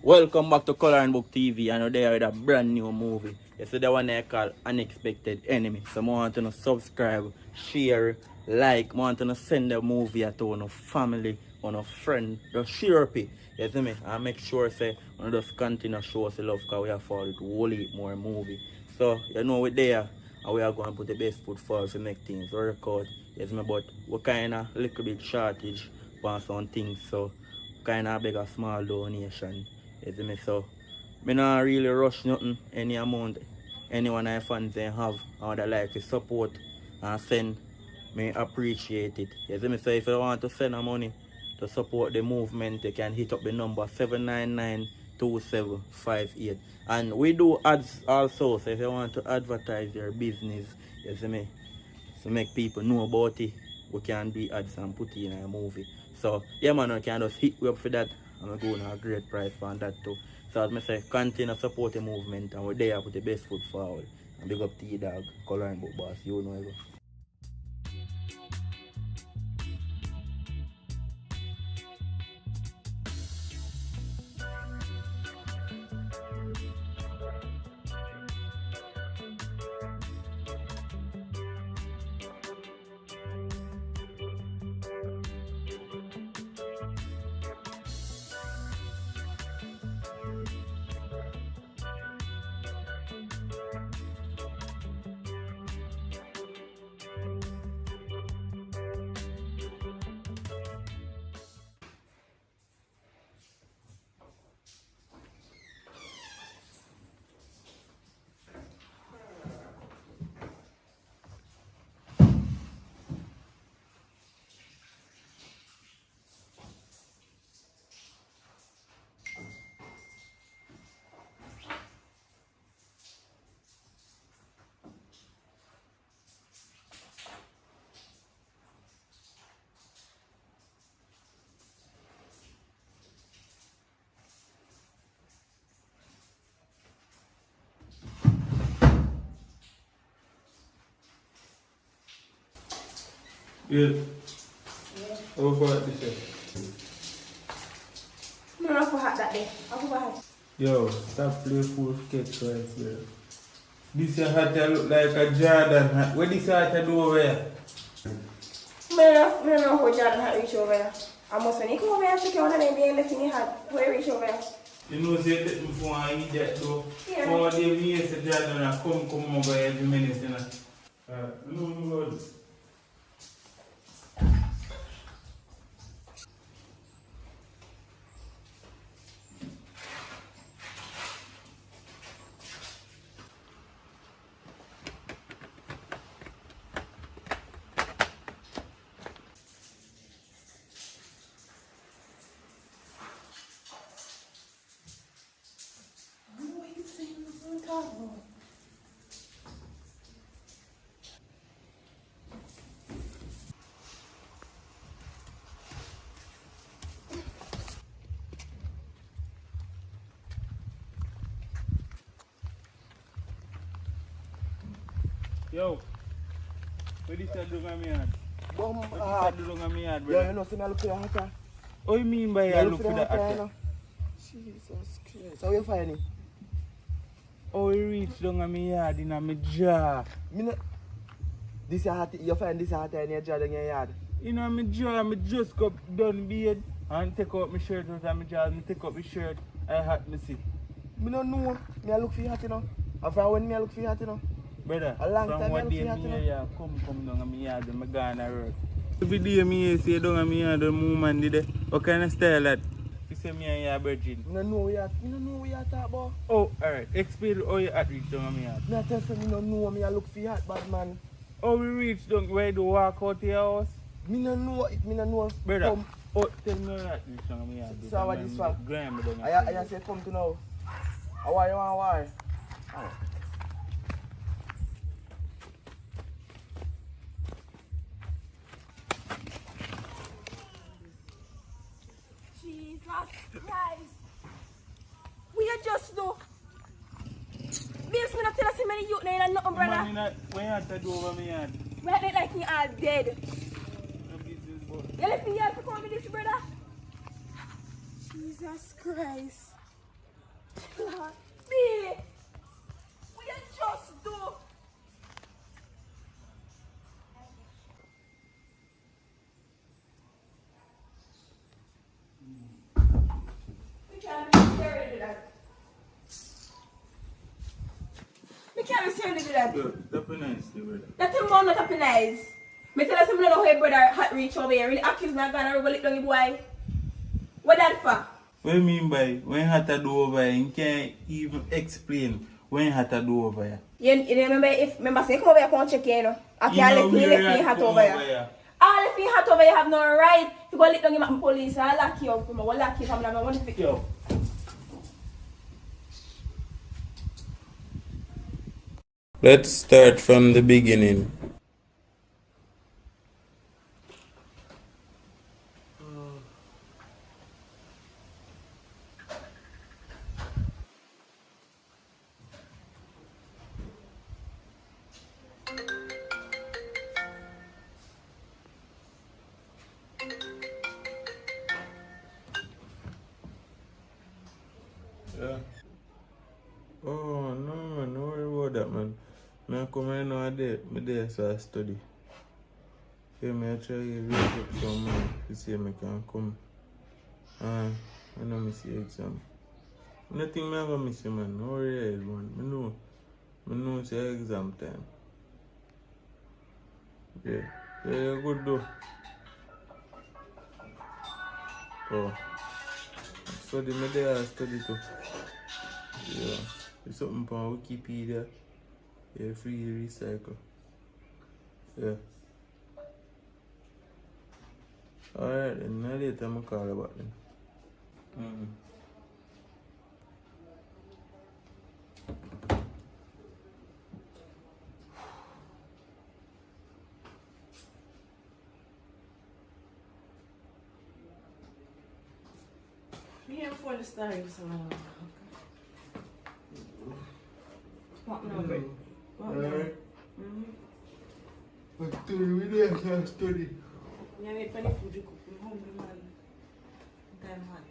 Welcome back to Color and Book TV, and we're there with a brand new movie. You see the one they call Unexpected Enemy. So I want to subscribe, share, like. I want to send the movie to our family, our friend, just share it. You see me? And make sure say we just continue to show us the love because we have followed whole heap more movie. So you know we're there and we are going to put the best foot forward to make things work out. You see me? But we kind of little bit shortage on some things, so kind of beg a small donation. You see me? So me not really rush nothing, any amount anyone I fans they have I would like to support and send, me appreciate it. You see me? So if you want to send a money to support the movement, you can hit up the number 7992758. And we do ads also, so if you want to advertise your business, you see me, to make people know about it, we can do ads and put it in a movie. So yeah man, you can just hit me up for that and we're going to a great price for that too. So as I say, continue to support the movement and we're there to put the best foot forward. And big up to you dog, Color and Book Boss, you know it. Yeah. How about this year? No, I forgot that day. I forgot. Yo, stop playing full sketch right here. This your hat look like a Jordan hat. What this hat do over here? I don't know how Jordan had reached over there. I must when he come over here, check one of them being left in the hat. Where reach over there? You know, say that before I eat that though. Yeah. All day me say Jordan and come over every minute, you know. No. What you saying? What talking about? Yo, what this hat do on me hand? Bum What this hard. hat do on me hand, Yo, brother? you know, see me look for your hatter. What you mean by I look for the hat? Jesus Christ. How you find it? Oh, you reach down on me yard in my jaw. Me no... This your hat, you find this hatter in your jar in your yard. You know, my jaw, I just got done beard and take out my shirt out of my jaw and take out my shirt. I had me see. Me no know. Me I look for your hat, you know. And from when me I look for your hat, you know. Brother, A long from time what I day look for me you, here, come down on my yard and I gone to work. Every day me here say down on my yard the movement did it. What kind of style that? You say me and your virgin. Me no know where you at. Me no know where you at about. Oh, alright. Explain how you at reach down on my yard. Me I tell you, me no know. Me I look for your hat, bad man. How we reach down where you walk out to your house? Me no know it. Me no know. Brother, Come. oh, tell me how you at reach down on my yard. So what this for? Grind me down. I say come to now. Why you want why? Jesus Christ. We are just do. Bills me not tell us how many youth there and nothing, brother. Man, when you have to do over my yard? We are like me all dead. No business, but You left me here to come with this, brother? Jesus Christ. Lord, Billy, we are just do. We can't be scared of that. We can't be scared of that. That's nice, brother. That thing not happy nice. Me tell us some know how your brother hot reach over here. Really accuse me of gonna rub a lick down your boy. What that for? What do you mean by when you had to do over here? You can't even explain when you had to do over here. You remember say come over here come check here, you know. After all the feel hot over here. All the feel hot over here have no right to go lick down your police and lock you up. I will lock you up. I'm going to pick you up. Let's start from the beginning. Yeah. Oh no man, no worry about that man. I come here now a day, so I study. Yeah, I try to read up some money to see if I can come. I know I see exam. Nothing I gonna miss you man, no worry man. I know it's exam time. Yeah, you're good though. Oh, study me there, I study too. Yeah, there's something on Wikipedia. Yeah, free recycle. Yeah. Alright, then now later I'm call about them. Yeah, for the story, so what number? What number? But we there can study. Yeah, wait for the food you cook. I'm hungry, man. Time hot.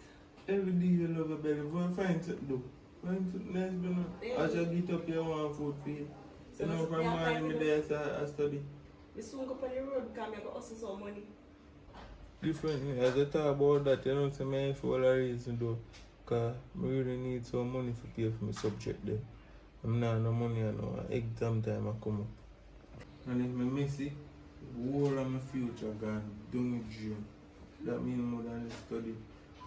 Every day you love a belly. Go and find something though. Find something nice, but no. As you get up here, one food for you. So You know, from morning me there, so I study. We soon go on the road because I got hustle some money. Different. As I talk about that, you know, some I for a reason though. Because I really need some money to pay for my subject then. I'm not no money, I know. Exam time I come up. And if I miss it, the whole of my future gone down the dream. That means more than study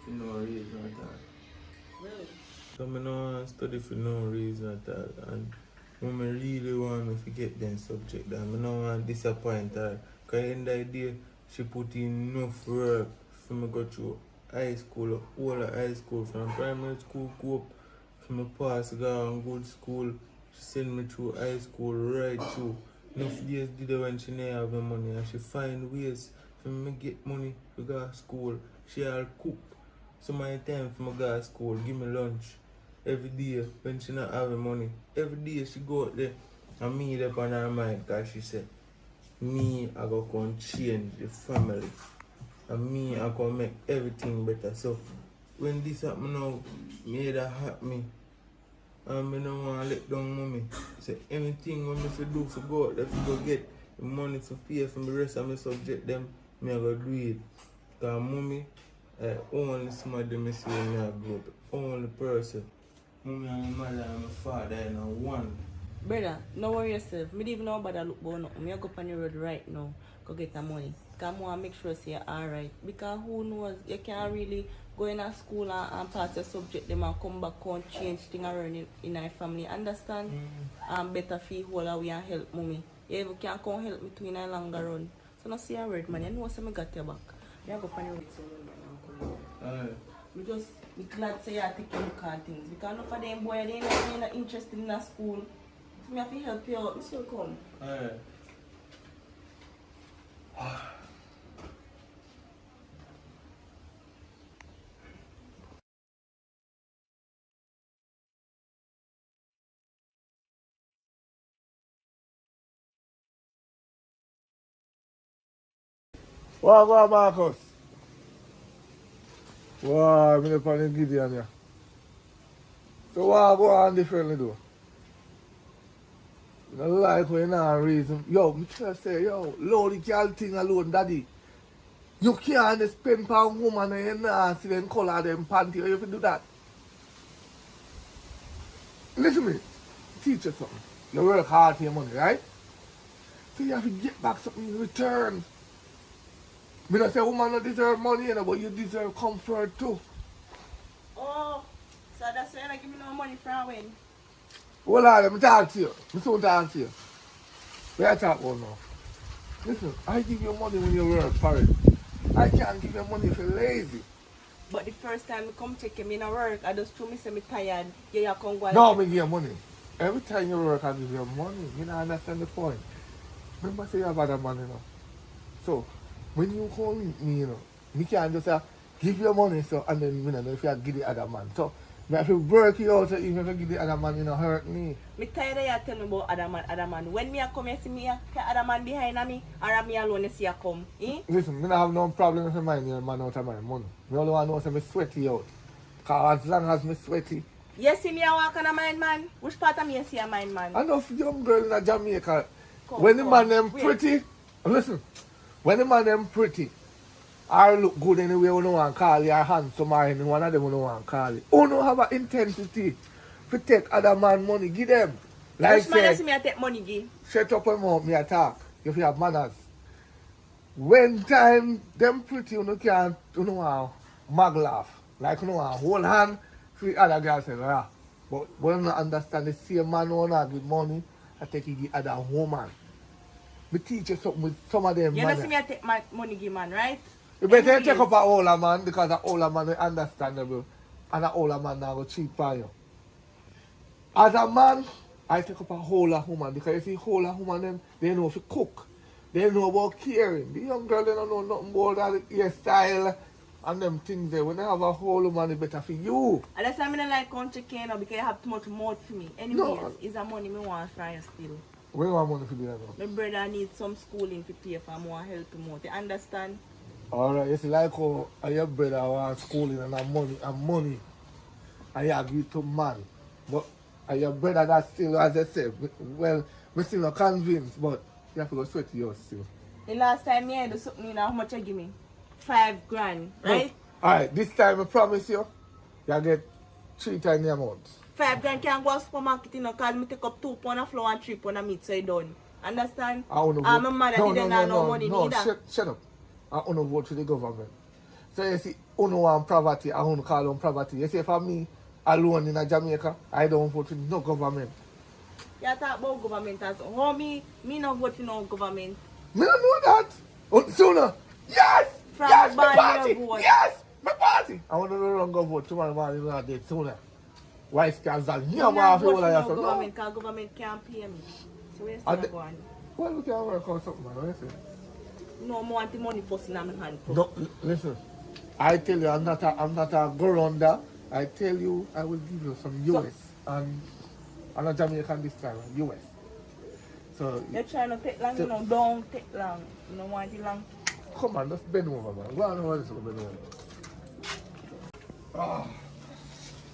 for no reason at all. Really? So I don't want to study for no reason at all. And when I really want me to get them subject that, I don't want to disappoint her. Because in the day, she put in enough work for me to go through high school, all of high school, from primary school go up, for me pass, go on good school. She send me through high school right through. Enough years did it when she didn't have the money, and she find ways for me to get money to go to school. She all cook. So many times for me to go to school, give me lunch. Every day when she not have the money. Every day she go out there and me there on her mind because she said, me I go come change the family. And me I go make everything better. So when this happen now, me that hurt me. And I don't want to let down mommy. So anything when I do for go out there to go get the money to pay for the rest of my subject them, me I go do it. Because mommy, only somebody me see when I grow up. Only person. Mommy and my mother and my father and one. Brother, no worry yourself. Me don't even know about that look about nothing. Me go up on the road right now, go get the money. Because I want to make sure say you're alright. Because who knows, you can't really go in a school and pass your subject them and come back and change things around in our family. Understand? Better feel whole away and help mommy. You even can come help me too in a longer run. So no say a word man, you know what I got your back. Me go up on the road so me just be glad say you're taking look at things. Because enough of them boy, they're not interested in a school. So me have to help you out. Me still come. Alright. Wow, wow, Marcus. Wow, I'm going to Gideon here. So what I go on differently though? You know, like when you know reason. Yo, me just say, yo, load the girl thing alone, daddy. You can't spend for a woman and you not see them color them panty. You have to do that. Listen to me. Teach you something. You work hard for your money, right? So you have to get back something in return. Me not say woman don't deserve money, you know, but you deserve comfort too. Oh, so that's why you don't give me no money from when? Hold on, let me talk to you. Me soon talk to you. Where I talk about now? Listen, I give you money when you work for it. I can't give you money if you're lazy. But the first time I come check him in work, I just told me say me tired. Yeah, you come go. No, me give you money. Every time you work, I give you money. You don't understand the point. Remember say you have other money, you know. So, when you call me, you know, me can't just give you money, so, and then, you know, if you give the other man. So, me have to work you out, so even if you give the other man, you know, hurt me. Me tired of you tell me about other man. When me a come, you see me, other man behind me, or me alone, you see you come. Eh? Listen, me don't have no problem if I mind your man out of my money. Me only want to know if me sweaty out. Because as long as me sweaty, You see me a walk on a mind man? Which part of me you see a mind man? I know if young girl in Jamaica, Come, when the come. man them Wait. pretty, listen, when the man them pretty, or look good anyway, you don't want to call you, or handsome, or any one of them you don't want to call you. You don't have an intensity to take other man money, give them. Like Which man you see say, me a take money give? shut up and mouth me attack, if you have manners. When time them pretty, you can't, you don't want to mag laugh. Like you don't want to hold hand, for the other girl say, ah. But when you don't understand the same man who want to give money, I take it the other woman. Me teach you something with some of them You don't see man. me a take my money give man, right? You better Anyways. take up an older man because an older man is understandable and an older man now go cheat for you. As a man, I take up a older woman because you see older woman them, they know if you cook. They know about caring. The young girl they don't know nothing about that hairstyle and them things there. When they have a whole woman, it's better for you. And that's why I don't like country cane now because you have too much mouth for me. Anyways, No. it's a money me want from you still. Where you want money for that now? My brother needs some schooling to pay for more help him out. You understand? Alright, you see like how your brother want schooling and money and you agree to man. But your brother that still, as I said, well, we still not convinced, but you have to go sweat yours still. The last time you do something, you know how much you give me? 5 grand, right? Alright, this time I promise you, you get 3 times the amount. 5 grand can't go to supermarket, you know, because I take up 2 pounds of flour and 3 pounds of meat, so you done. Understand? I wanna My vote. mother didn't have no money neither. Shut up. I want to vote for the government. So you see, I don't want poverty, I want to call on poverty. You see, for me, alone in Jamaica, I don't vote for no government. You talk about government as how me not vote for no government. Me don't know that. Sooner. Yes! From Yes, my born, party! you vote. Yes! My party! I want to run go vote tomorrow morning when I did sooner. Why scans that? You You not have vote to for hold no on government because government can't pay me. So where's And that the- going? Well, we can work on something, man. What you say? No, I want the money first in my hand. First. No, listen. I tell you, I'm not a go-rounder. I tell you, I will give you some US and I'm not Jamaican this time, US. So, You're trying to take long, So- you know, don't take long. You don't want it long. come on, let's bend over, man. Go on over this, bend over. Ah.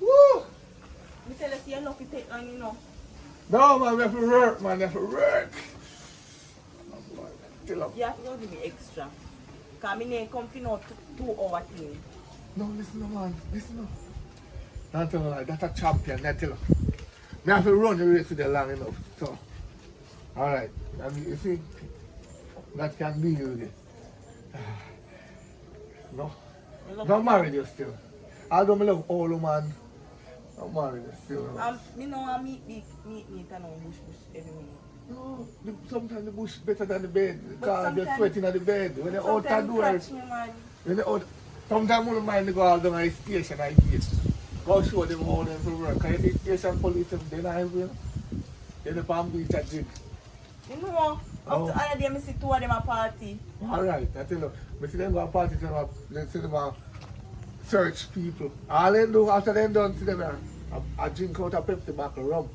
Woo! Me tell you, you're not to take long, you know. No, man, we have to work, man. We have to work. Oh, boy. Still up. You have to go give me extra. Because I ain't come for no 2-hour thing. No, listen, no, man. Listen, no. Don't tell me like that's a champion, I tell you. Me have to run the race with you long enough. So, alright. And you see, that can be with it. No. You love Not me? married you still. Although I love all woman, I'm married you still. Me know I meet and I bush every minute. No, sometimes the bush better than the bed. Because you're sometimes- sweating at the bed. When you're out the Sometimes door, catch me, man. when you're out, sometimes I don't mind to go out down the station I get. Go show them how them to work. Because if the station police them, they're not helping. Then the Palm Beach at drink. You know, Oh. up to other day, I see 2 of them a party. Alright, I tell you, I see them go to parties and they see them search people. All they do after them done, see them I drink out a Pepsi bottle rum.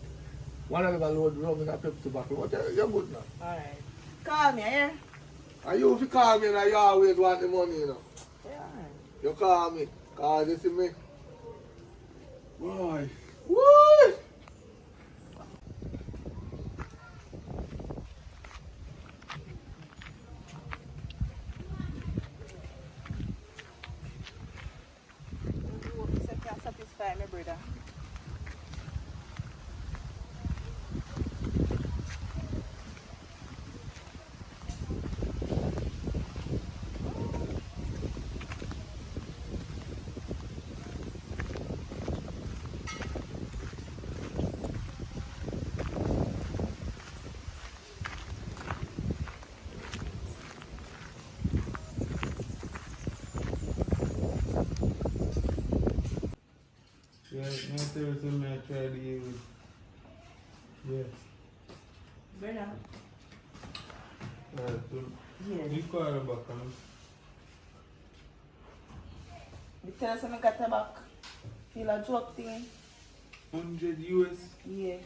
One of them a load rum in a Pepsi bottle. What you're good now. Alright. Call me, yeah? And you if you call me and you always want the money, you know. Yeah. You call me, cause you see me. Boy. Woo! brother. Yeah, that's everything I try to use. Yeah. Brother. Alright, so Yeah. you call her back on. You tell us when I got her back. Feel a joke thing. 100 US. Yeah.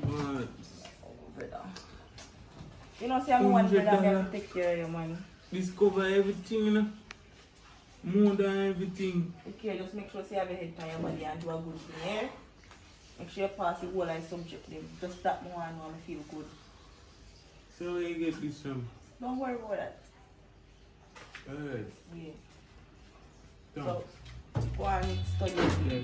What? Brother. You know, see, I'm one brother, I have $100. to take care of your money. Discover everything, you know? More than everything. Okay, just make sure you have your head on your body and do a good thing here. Make sure you pass the whole line subject them. Just that more and I feel good. So where you get this from? Don't worry about that. Alright. Yeah. Done. So, go and study. Yeah.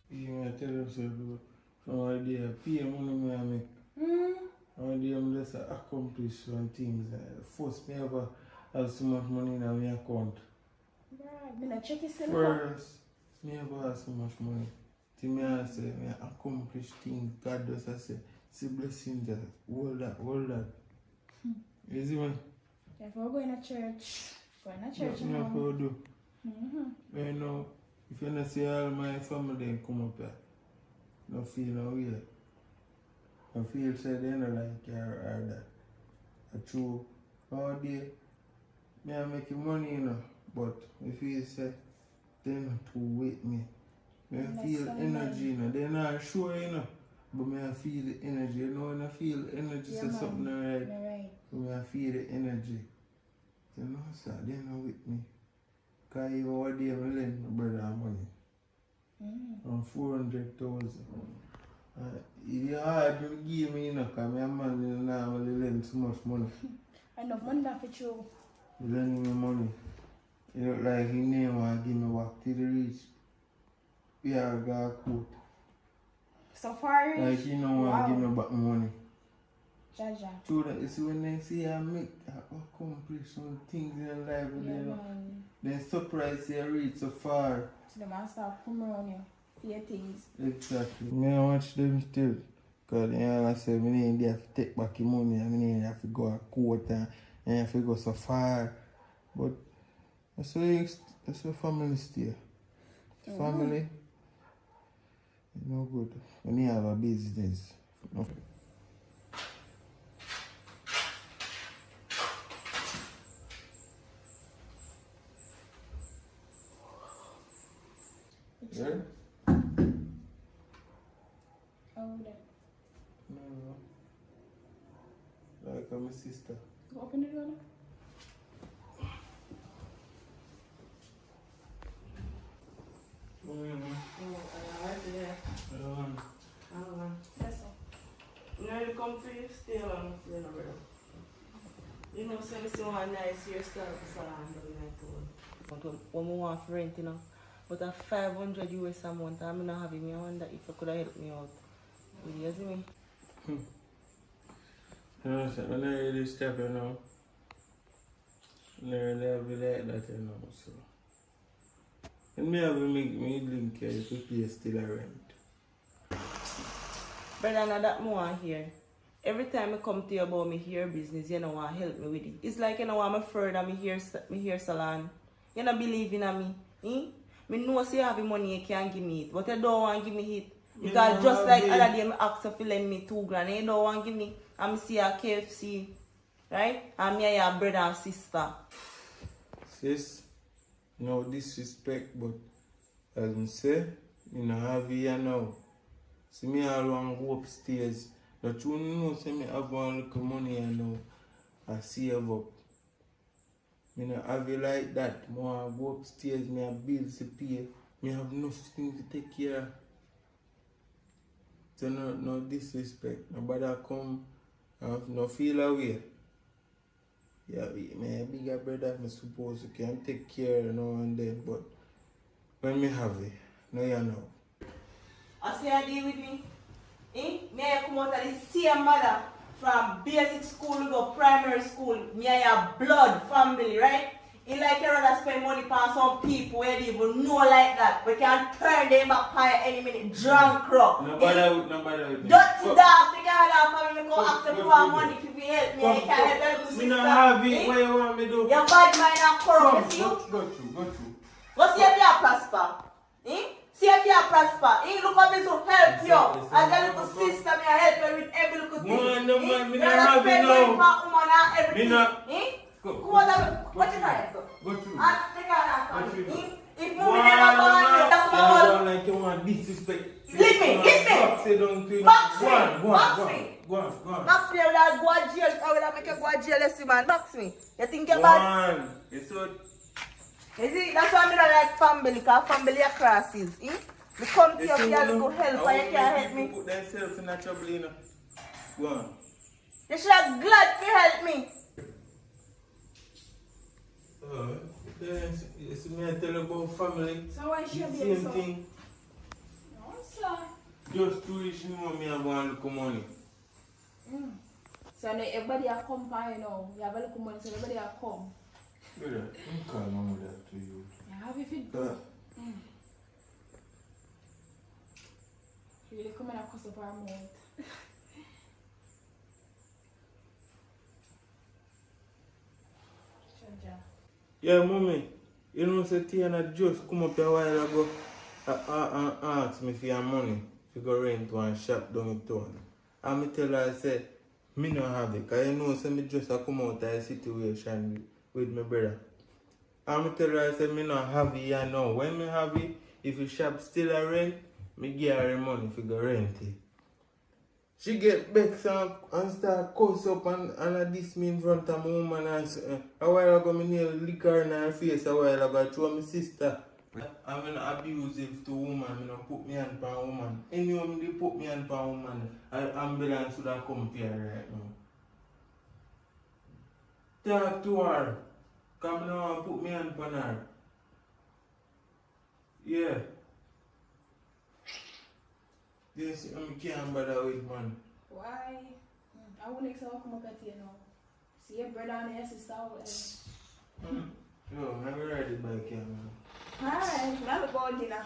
You tell yourself, no idea, pay money I make. No idea, I'm just accomplish some things. First, me ever have so much money in my account. Right, I'm check it still. First, me ever have so much money. Till me I say, me accomplish things. God does I say, see blessings, hold that. You see me? If we're going to church, Nothing now. to do. You know, if you don't see all my family come up here, no feel no way. No feel say they don't like you or that. A true all day, me I making money, you know, but if you say they not too with me. Me I feel energy, you know. They're not sure, you know, but me I feel the energy. You know, when I feel the energy, say something alright. Right. So me I feel the energy. You know, sir, they're not with me. Because even one day I lend my brother money. On 400,000. It's hard to give me, you know, because my man normally lend so much money. Enough money that for you. He lend me money. It look like he never want to give me back till he reach. Yeah, I got a quote. So far, Like he don't want to give me back my money. Jaja. So that you see when they see I make, I accomplish some things in life, Yeah, you know. man. Then surprise you reach so far. So the man start come around you. Fear things. Exactly. Me I watch them still. Because you know, I say, I need to take back your money, I need to go a court and I have to go so far. But that's where family stay. Family, it's no good. When you have a business. No. Yeah? Oh, that. No. Like my sister. Go open the door now. Yes, sir. You know, you come for you still on the brother. You know, so you want nice hairstyle for salon down like that. When we want to rent, you know. But at 500 US a month, I'm not having me. I wonder if you could have helped me out. You see me? You know, so when I really step, you know, I really be like that, you know, so. And me have to make me link here to pay still a rent. Brother, now that more here. Every time I come to you about me hair business, you know, want to help me with it. It's like, you know, I'm afraid of me hair salon. You don't believe in me. Eh? Me know say you have the money, you can give me it. But you don't want to give me it. Because just like other day, I asked you to lend me $2,000 and you don't want to give me. I'm see a KFC. Right? And me and your brother and sister. Sis, no disrespect, but as I say, you know, have here now. See me all want to go upstairs. But you know, say me have one little money, you know, I save up. Me not have you like that. More go upstairs, me have bills to pay. Me have enough things to take care of. So no disrespect. Nobody come and no feel away. Yeah, me a bigger brother, me supposed to can take care now and then, but when me have it, no you know. I say I deal with me. Me I come out of the same mother from basic school to go primary school. Me I have blood family, right? It like you rather spend money on some people where they even know like that. We can turn them back by any minute. Drunk rock. No bother with me. Dirty dog, take care of that family. Go ask them for money if you help me. I can't help them. Me not have it. What you want me to do? Your bad mind and corrupt. You see you? Go through. Go see if you are prosper. See if you are prosper. Look at me to help you. As a little sister, me I help you with every little thing. No, man, me not have it now. Me not. What you trying to do? Go through. Take care of that family. If you Wow, never born you, man. that's You all. don't like you want disrespect. Leave me. Say don't do it. Box me. Go Box on. me. Go on. Box me without go to jail. I will make you go to jail, listen, man. Box me. You think you're Go bad? on. It's so. You see, that's why I don't like family, because family are crosses. Me come to you for your little help and you can't help me. Put themselves in a trouble, you know. Go on. You should have glad to help me. You see me I tell you about family. So why she The be same so? thing. No, sir. Just 2 weeks you know me I want to look money. So now everybody are come by, you know. You have a little money, so everybody are come. Brother, I'm calling with that to you. You have if you You really come and cuss up our mouth. Yeah, mommy. You know, say Tiana just come up a while ago and ask me for your money to go rent one shop down in town. And me tell her, I said, me no have it. Because you know, say me just a come out of a situation with my brother. And me tell her, I said, me no have it here now. When me have it, if the shop still a rent, me give her the money to go rent it. She get vexed and start cuss up and diss me in front of my woman and a while ago me nail liquor in her face, a while ago I throw my sister. I'm not abusive to woman, I don't put me hand on woman. Anyone they put me hand on woman, ambulance would have come here right now. Talk to her. Come now and put me hand on her. Yeah. This I can't bother with man. Why? I wouldn't expect to come up at you now. See your brother and your sister out there. No, I never ride it by camera. Alright, now we go to dinner.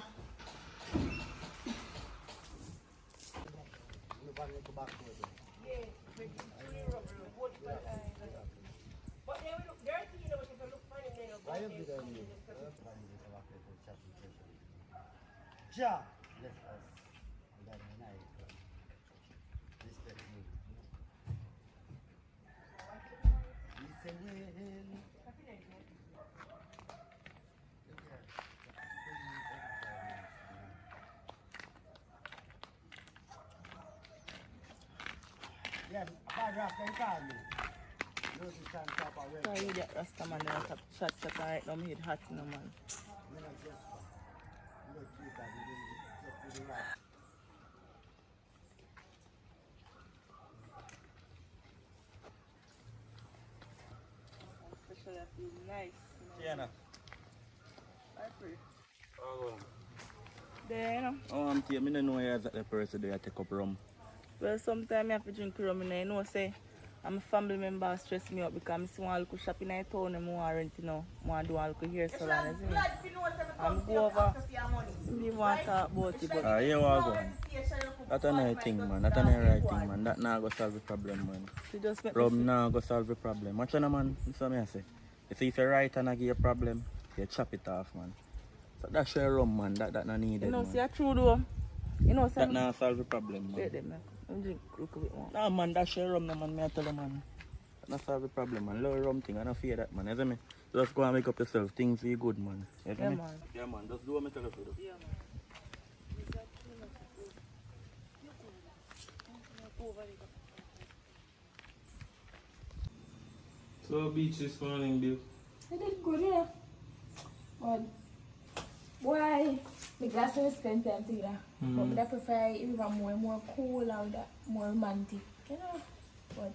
Sorry, you get Rasta man, then I have chat right now, my head hot, no man. Especially I feel nice. Tiana. I pray. Oh, There, you know. I don't know where the person there take up rum. Well, sometimes I have to drink rum, and I know, say, I'm a family member stress me out because I see one little shop in the town and I want to rent, you know. I want to do one little hair salon, isn't it? I'm go over, I want to talk about it, but... Yeah, what go? That's a nice thing, man. That's a nice right thing, man. That not go solve the problem, man. She just make Rum not go solve the problem. Watch on, man. That's what I say. You see, if you right and I give you a problem, you chop it off, man. So that's your rum, man. That not needed, you know, man. see, it's true, though. You know, That not solve the problem, man. Wait there, man. I'm drink a little bit more. Nah, man, that's your rum, no, man. Me I tell you, man. That not solve the problem, man. Low rum thing, I don't fear that, man. You see me? Just go and make up yourself. Things be good, man. You see Yeah, me? man. Yeah, man. Just do what I tell you to do. Yeah, man. So beach this morning, Bill. I did good, yeah. But, boy, the glass will spend time together. But I prefer it even more cool and more romantic, you know. But,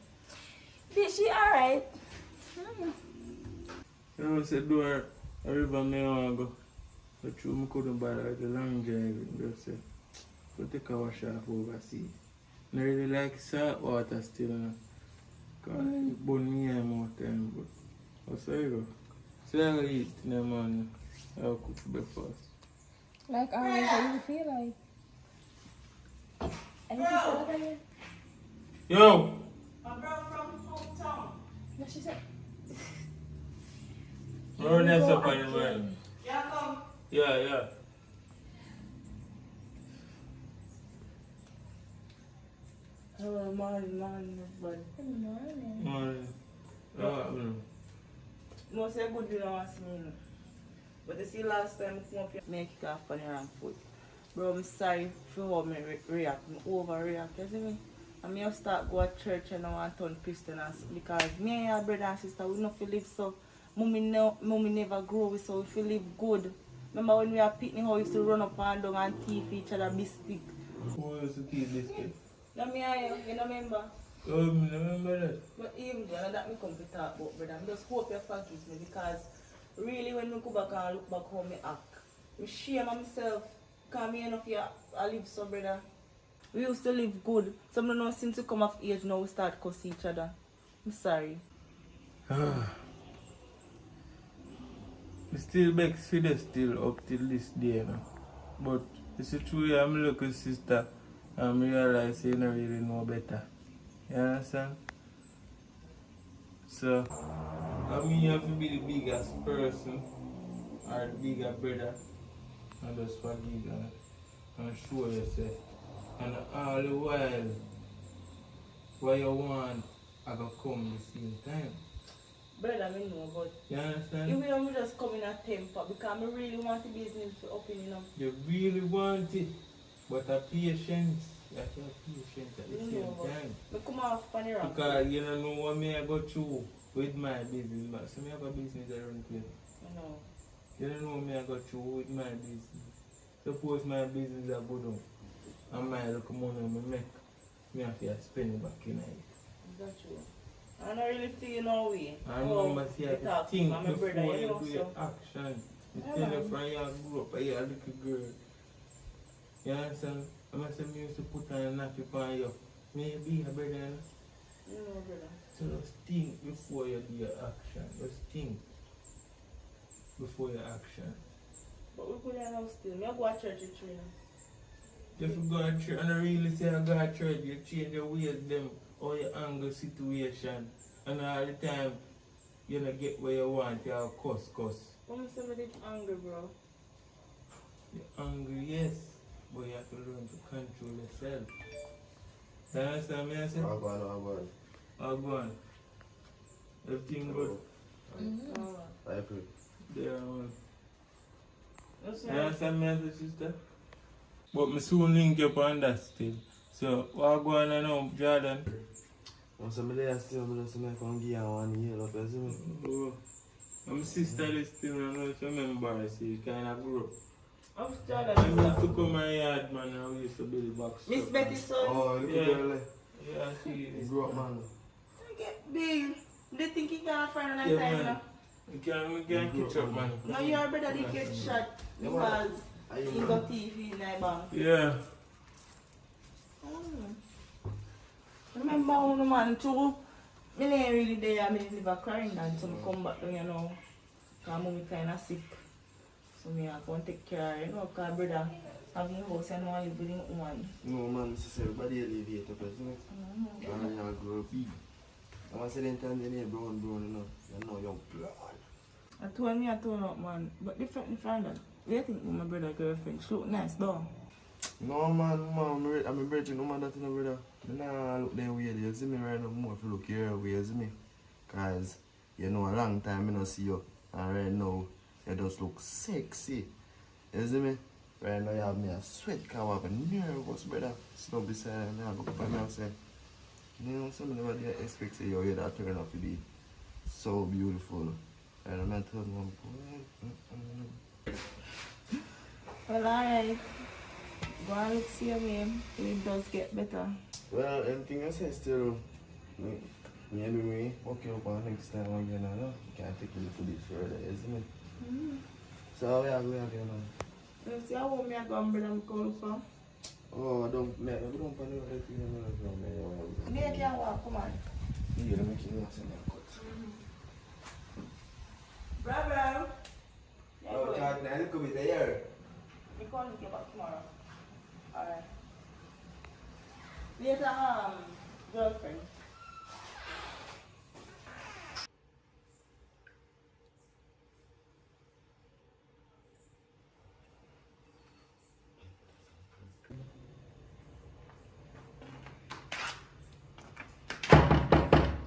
she alright. You know, say do a river me want go. But you couldn't buy like a long drive. Just say, go take a wash off overseas. I really like salt water still, you know. Because it burn me out more time. But what's you go? So I go eat in the morning. I'll cook breakfast. Like always, how you feel like? Anything say that again? Yo! My bro from hometown. What she said? Run that up on the man. Yeah, come. Yeah. Hello, morning, everybody. Good morning. Morning. No, say good you don't ask me. No. But you see last time I come up here, I kick off on the wrong foot. Bro, I'm sorry for how I react. I overreact, you see me? And I start go to church and I want to turn Christian because me and your brother and sister, we don't feel live so. Mommy never grow with so we feel live good. Remember when we were picnic how we used to run up and down and teeth each other biscuit? Who used to teach biscuit? Now me and you don't remember? Oh, I remember that. But even though that me come to talk about, brother, I just hope you forgive me because really when I go back and look back how me act, I shame myself because me enough here I live so, brother. We used to live good. Some don't know since we come of age now we start cuss each other. I'm sorry. I still beg Fidel still up till this day, you know. But it's true, I'm a little sister and I realize you don't really know better. You understand? So, I mean you have to be the biggest person or the bigger brother and just forgive and show yourself. And all the while, what you want, I go come the same time. Brother, I know, but You understand? you will just come in a temper because I really want the business to open, you know. You really want it, but a patience. You have to have patience at the same time. I come off on the rock. Because you don't know what me I go through with my business, but so me have a business I run with. No. You don't know what me I go through with my business. Suppose my business are good on, and my little money I make, me have to spend it back in it. That's true. I don't really feel no way. I remember see I talk think to my before brother, you know, do so. your action. You Yeah, tell your man. friend you grew up, you're a little girl. You understand? I must say, me used to put on a nappy on you. Maybe a brother. No, brother. So just think before you do your action. Just think before your action. But we could have still. Me I go to church with you, If you go to church and I really say I go to church, you change your ways, them, or your angle situation. And all the time, you don't get where you want, you have cuss. I'm somebody angry, bro. You're angry, yes, but you have to learn to control yourself. You understand me? I say? I'll go I'll go on. Everything good? I agree. There, man. That's You understand me, sister? But me soon link up on that still. So, what go on now, Jordan? Once I'm there, still, I'm just going to give you one year, look, you see me? Oh, my sister is still, I know, she remember, she kind of grew up. I'm I Jordan. used to come my yard, man, and we used to build box. Miss Betty, son. Oh, look Yeah. at her, Yeah, she you is. grew up, man. I get big. They think he can't find a nice Yeah, time, man. now. We can catch up, man. No, your brother did get shot because he got TV in my bank. Yeah. Remember when man too, I ain't really there, I live a crying and so I come back to you know, because mommy kind of sick. So I have to take care of her, you know, because brother having a house and one live with him woman. No, man, sister, everybody live here, isn't it? And I grew up big. I'm going to say the time they need brown, you know. You know, young blood. I told up man, but different from that. What do you think my brother girlfriend? She look nice though. No, man, I'm a virgin, no man, that's no brother. I don't look that way, you see me right now, more if you look your way, you see me? Because, you know, a long time I don't see you, and right now, you just look sexy. You see me? Right now, you have me a sweat come up and nervous, brother. So beside me, I look up and I say, you know, some of them expect say, yo, that turn out to be so beautiful. And I'm not telling one. Well, alright. Go and look see me. It does get better. Well, anything I say still, me, okay, up next time again, I know. You can't take it a bit further, isn't it? So, we are going again now. You see how me I go and bring them cold for? Oh, don't put anything in the Me can't walk, come on. Yeah, let me keep you saying that cut. Brother! Oh, God, now look at me there. Me call you back tomorrow. Alright. Later, girlfriend.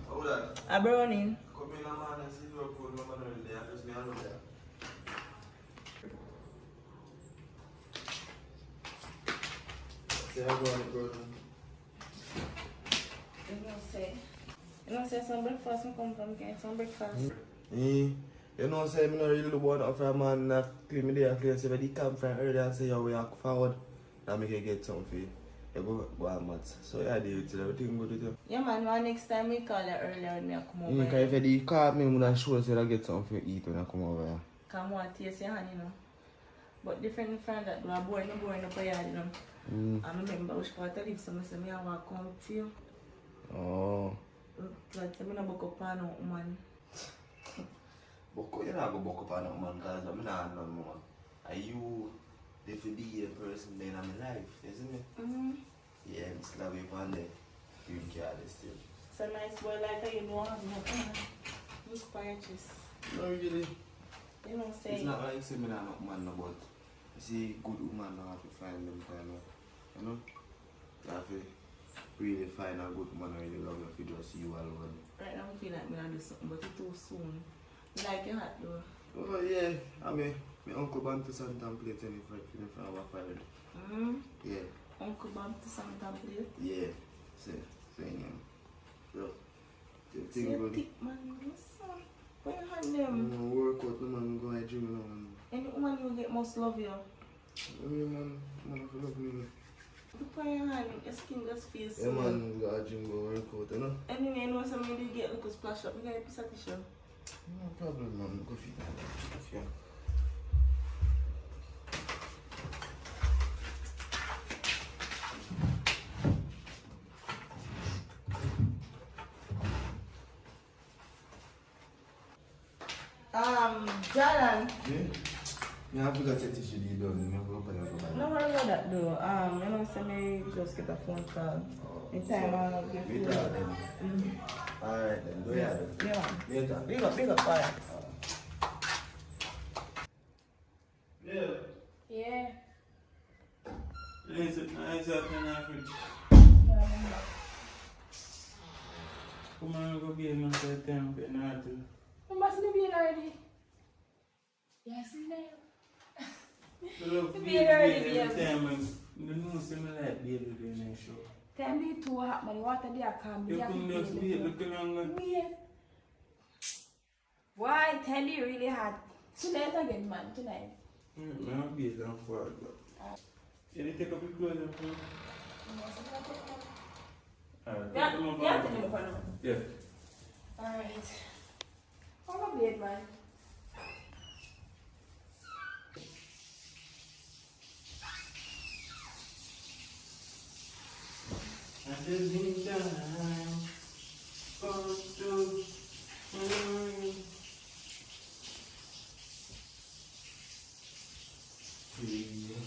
Hold on. I'm running. Come in, man, and see Reupload, no man on there. Just me alone there. Say how going, brother. You know, say some breakfast, I come from getting some breakfast. You know, say, I don't really want to offer a man that clean me there, clean, say, but he come from earlier and say, yo, we are forward. That make you get something for you. You go on maths. So, yeah, I deal with it. Everything good with you. Yeah, man, next time we call you earlier when I come over. Because if you call me, I'm going to show you I get something to eat when I come over here. Come on, taste your hand, you know. But different from that, do I boring up a yard, you know. I remember which part I live, so I say, I want to come to you. Oh. Like, I don't book up on no woman. You're not going to book up on no man because I'm not no man. Are you the be a person then in my life, isn't it? Yeah, I'm slap you on the green card still. It's a nice boy like you know, he's quiet. No, really. You know, say. It's not like say me not man no, but you see good woman now have to find them time, you know? You have to really find a good woman really love you if you just see you alone. Right now I feel like I'm gonna do something, but it's too soon. Like your hat though. Oh yeah, I mean, my uncle band to some template in front of our family. Yeah. Uncle Bob to some template. Yeah. Saying him. So, the See thing a good. thick man, son. Where you hand them? Work out, no man go and gym now. Any woman you get must love you. I mean, man if you love me. Put on your hand, your skin just feels Yeah, so. man go and gym, go work out, you know? Anyway, you know something you get a little splash up. You got a piece of tissue. No problem, man. Go feed that. Jordan. Yeah? I have to go check this shit done. I go open it. No worry about that though. You know, so me just get a phone call. In time I'll give you. Alright then, go ahead. Yeah. Later. Big up, alright. Yeah. Yeah. Listen, I just have an average. Come on, go be a man for a time, but not to. You must be being already. Yes, ma'am. Look, Be baby, early, every baby. time, you know, see me like baby doing that show. Time be too hot, man. The water there calm. You couldn't just wait, look longer. Wait. Why? Tandy really hot. Tonight again, man. Tonight. I'll be down for it, but. Can you take up your clothes and put? Alright, Yeah, come on, yeah, back. take it. Yeah. Alright. How my bed, man? I just need time. Oh, to. Yeah.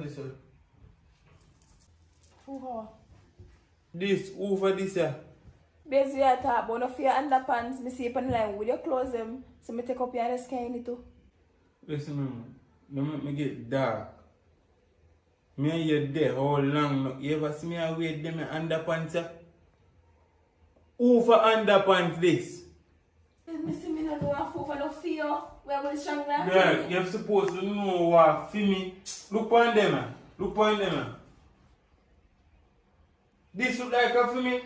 this one? Who how? This, who for this here? Basically, I talk about no fear underpants. Me see upon the line with your clothes them. So me take up your other skin too. Listen, man. Don't make me get dark. Me and you there how long now? You ever see me and wear them underpants here? Who for underpants this? Me see me no know a fool for no fear. Where will strong like Girl, you're supposed to know what for me. Look on them, man. Look on them, man. This look like a for me.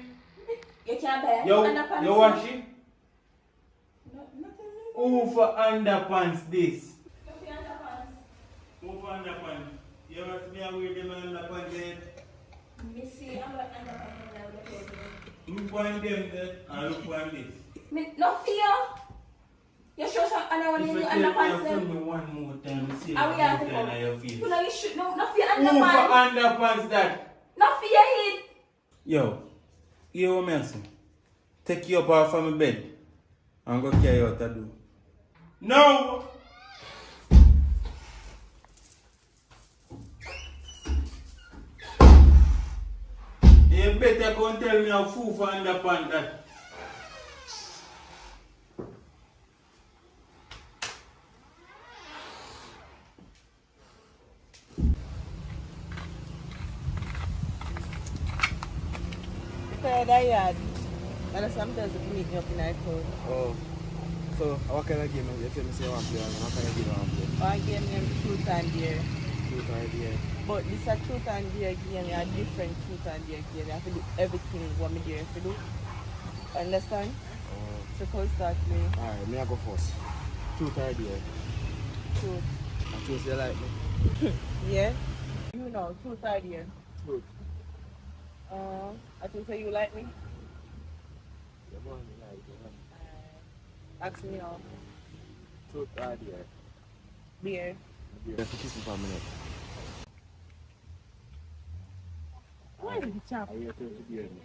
You can't buy You underpants. you wash it? No, nothing. Who for underpants this? No fear underpants. Who for underpants? You ever see me and wear them underpants there? Me see I'm like underpants now with the clothes. Look on them there and look on this. Me no fear. You show some and I want If you you tell me underpants and them. film me one more time, you see Are we the out time on your face. You know you should no fear Who for underpants. underpants that? No fear it. Yo, you know what I say? Take you up off from my bed and go carry you out the door. No! You better come tell me a fool for underpants that. That yard. And sometimes it meet me up in our code. Oh. So, what kind of game you tell me say you want to play? What kind of game you want to play? One game named Truth and Dare. Truth or dare? But this a Truth and Dare game, a different Truth and Dare game. You have to do everything what me dare to do. Understand? Oh. So call start me. Alright, me I go first. Truth or dare? Truth. I choose you like me. Yeah? You know, Truth or Dare. Truth. I think so you like me? You want me like you. Ask me now. Truth or dare? Dare. You have to kiss me for a minute. Why did you chop? Are you going to dare me?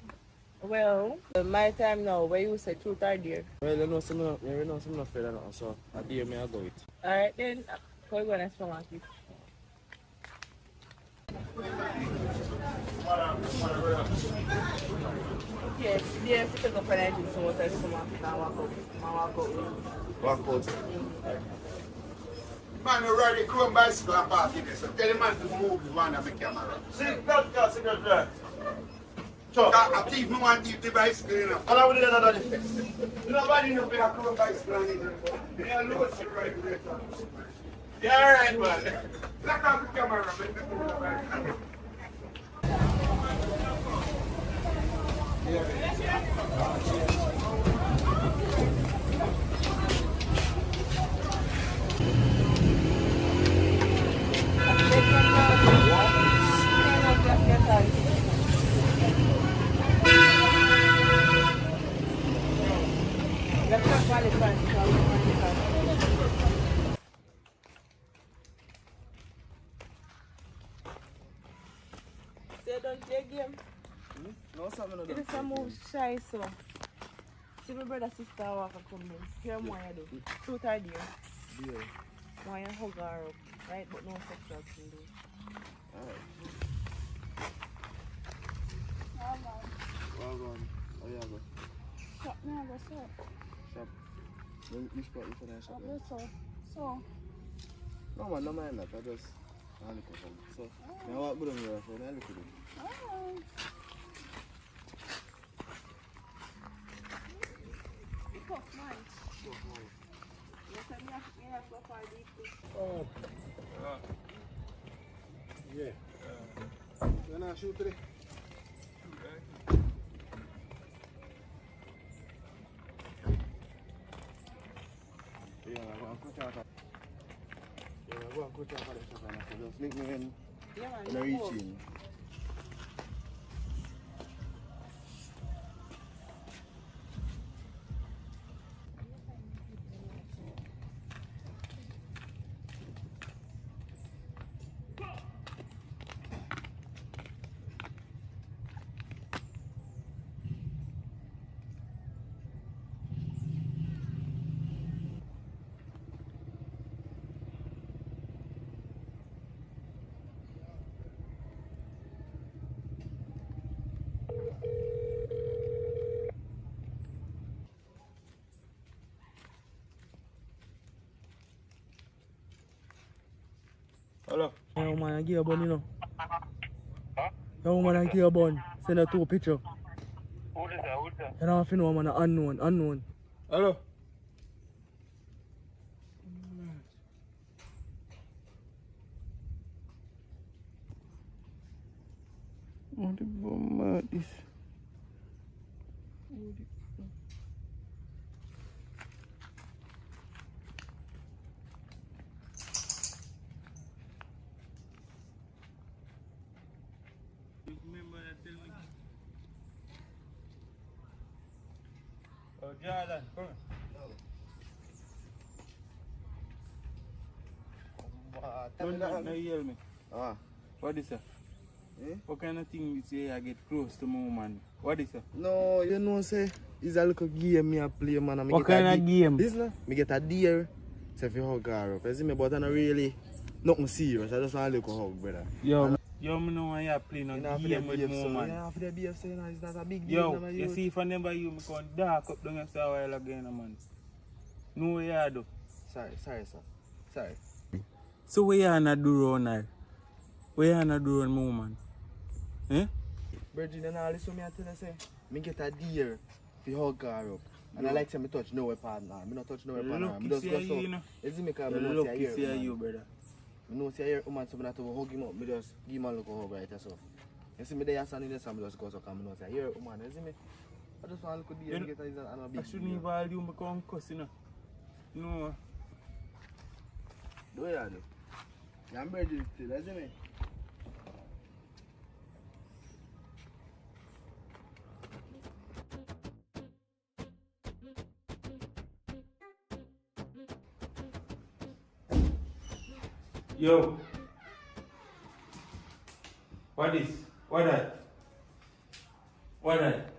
Well, my time now, where you say Truth or Dare. Well, you know some afraid of nothing, so I dare me I go it. Alright then, call you gonna strong on it. Yes, yeah, if you take up an engine, so what else come off, now walk out. Walk out. Man, you ride the chrome bicycle and park in there, so tell the man to move the one of the camera. Sit there. I think no one keep the bicycle enough. And I will do that. Nobody knows a chrome bicycle on it. They are lost to ride the car. Yeah, alright, man. Lock off the camera, man. Say don't play game. No, something It is a move shy so. See my brother sister walk and come in. Here more you do. Truth or Dare. Dare. Why you hug her up, right? But no sexual thing do. Alright. Well gone. Oh yeah, go. Shop me I go shop. Shop. Which part you for shop? So. No man, no mind that. I just look at them. So, now what good on your phone? I look at it. Oh. Yeah. You want to shoot today? Yeah, I'm going to quick out. Yeah, I'm going to quick out for the shop and I just link me in Yeah, man. when I you go. reach in. Hello. Yo, man, I give a bun, you know. Yo, man, I give a bun. Send a 2 picture. Who is that? You know, if you know, man, unknown. Hello. What the bomb this? Oh, Jordan, come on. Now you hear me. Ah. What is that? Eh? What kind of thing you say I get close to my woman? What is that? No, you know, say, it's a little game me a play, man. And me What get kind a of game? This now, me get a deer. Say if you hug her up. You see me, but I not really, nothing serious. I just want a little hug, brother. Yo, me know why you play no game with my woman. Yeah, after the BF, so, you know, it's not a big deal. Yo, you see if I never you, me can dark up down a while again, man. No way I do. Sorry, sir. Sorry. So what you gonna do around her? What you gonna do around my woman? Eh? Virgin, and all this what me I tell you, say, me get a deer if you hug her up. And I like to me touch no weapon now. Me not touch no weapon now. Me just go so. You see me because me know see a Lucky see ear, you, brother. me know see a ear woman, so me not to hug him up. Me just give him a look hug right so. You see me there standing there, so me just go so come me know see a ear woman. You see me? I just want to look at the get a big I shouldn't even all you become cuss, you know. No. Do you do? Yeah, I'm virgin still, you see me? Yo. What is? What that? What that?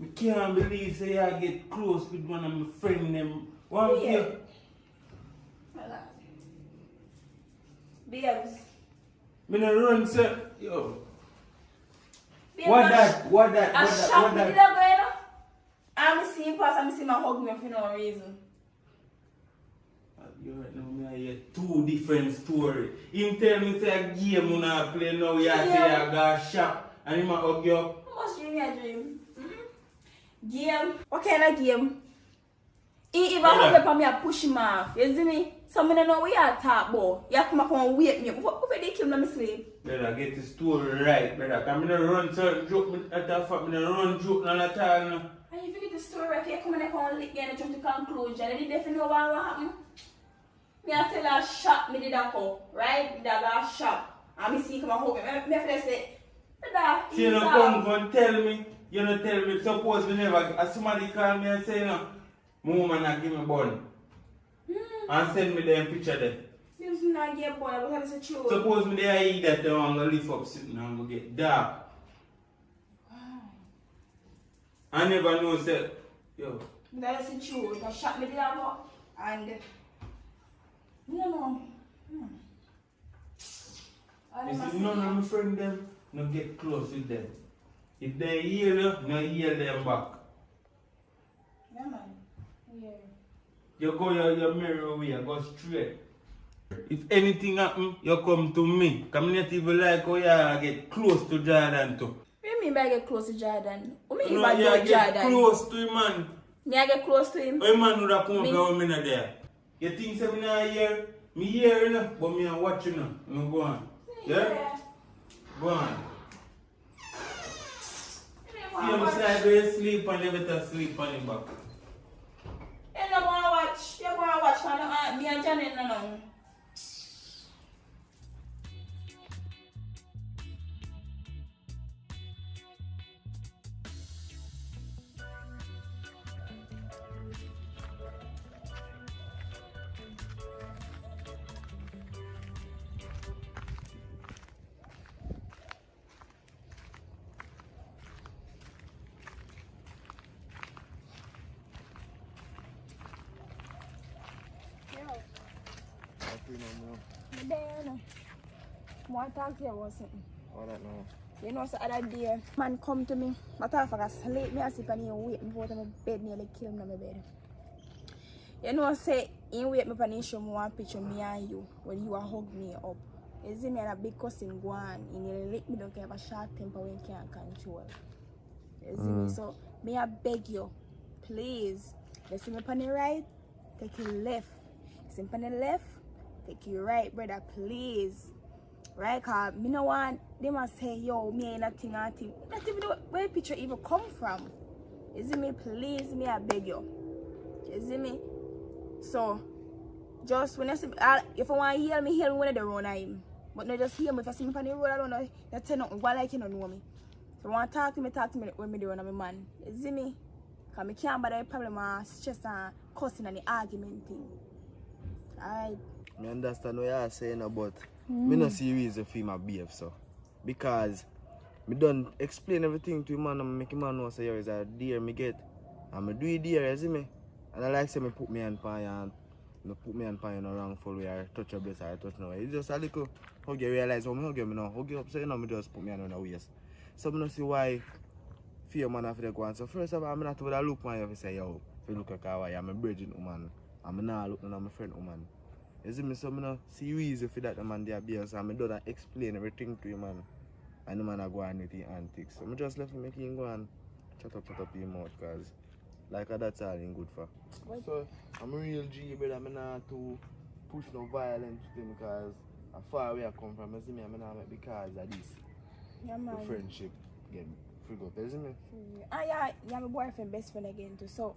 I can't believe say I get close with one of my friends them. What Yeah. you? Babes. Me no run sir. Yo. Babes, What I that? What that? I What that? shot What me did that? I go, you know? I'm seeing pass, I'm seeing my hug me for no reason. You right now, me I hear 2 different stories. Him tell me say a game you not play now, you say I got shot and him a hug you up. How much dream you dream? Game? What kind of game? He even hug me up and me, I push him off. You see me? So I don't know what you talk about. You come up and wake me up. What did they kill me in my sleep? Brother, get the story right, brother. Cause me no run certain joke at that fact, me no run joke none at all. No. And if you get the story right, you come and come lick me and jump to conclusion. And they definitely know what happened. Me I tell her shot me did that call, right? Me that got shot. And me see come and hug me. Me feel say, brother, See, you no come tell me. You no tell me. Suppose me never. As somebody call me and say, no, my woman not give me bun. And send me them picture there. Seems me not get born, but that's true. Suppose me there eat that down and go lift up sitting and go get dark. I never know say, yo. That's true. That shot me did that call. And you know. You see, none of my friends them no get close with them. If they hear you, no hear them back. Yeah, man. Yeah. You go your mirror way, you go straight. If anything happen, you come to me. Cause me not even like how you get close to Jordan too. What do you mean by get close to Jordan? What do you mean No, by you get Jordan? close to him, man. Me I get close to him? How man would have come Me? up when me not there? You think say me not hear? Me hear, you know, but me a watch, you know. Me go on. Yeah? Go on. See him side where you sleep and you better sleep on him back. You don't want to watch. You want to watch. Me and Janet no. I want to talk to you about something. What that now? You know, so other day, man come to me. My thought I sleep me as if I need to wait before my bed nearly kill me on my bed. You know, say, in wait me pan show me one picture me and you when you are hug me up. You see me and a big cousin go on, and you lick me don't have a short temper when you can't control. You see me? So, may I beg you, please, you see me pan the right, take your left. You see me pan the left, take your right, brother, please. Right, cause me no want them a say, yo, me ain't nothing. Not even know where the picture even come from. You see me? Please, me I beg you. You see me? So, just when I see, if I want to heal me when they run him. But not just heal me. If I see me on the road, I don't know. You tell nothing. Why like you don't know me? If you want to talk to me when me run on my man. You see me? Because I can't bother the problem of stress and cussing and the argument thing. Alright? I understand what you're saying, but me not see reason for my behave so. Because me done explain everything to him and make him know say yo is a dear me get. And me do it dear, you see me? And I like say me put me on fire and me put me on fire in a wrongful way or touch your breast or touch no way. It's just a little hug you realize how me hug you me now. Hug you up so you know me just put me on the waist. So me not see why fear man after they go on. So first of all, I'm not to look man you say yo, if you look like how I am a virgin woman. I'm not looking at my friend woman. You see me, so I don't see reason for that the man there be so I don't explain everything to him and the man I go on with his antics. So I just left him make him go and shut up his mouth because like that's all in good for. So I'm a real G brother, I'm not to push no violence to him because how far away I come from, you see me, I'm not make because of this. Yeah, man. The friendship get frig up, you see me? Yeah, my boyfriend best friend again too, so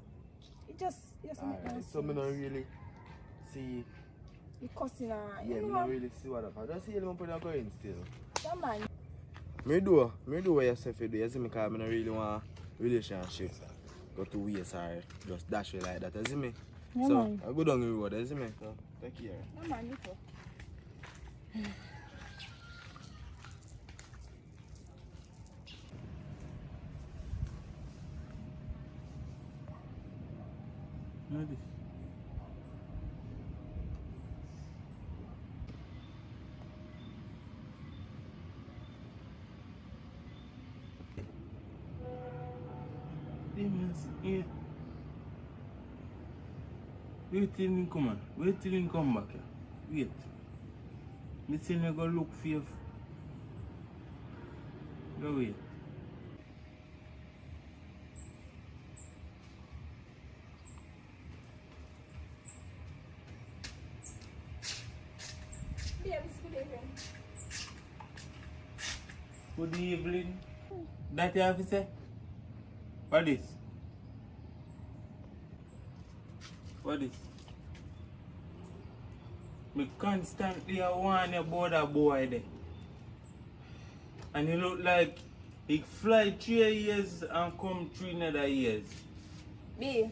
it just make no sense. So I don't really see. You cussing and Yeah, you I know. don't really see what I just see him put going still. Yeah, man. Me do what you say for do, you see me, because I don't really want a relationship go to waste or just dash it like that, you see me? Yeah, so, man. I go down the road, you see me? So, take care. Yeah, man, you too. Know this? Yeah. Wait till him come on. Wait till him come back here. Wait. Me say me go look for you. Go wait. Yeah, it's good evening. Good evening. That you have to say? What is? What is? Me constantly warn you about that boy there. And he look like he fly 3 years and come 3 another years. B,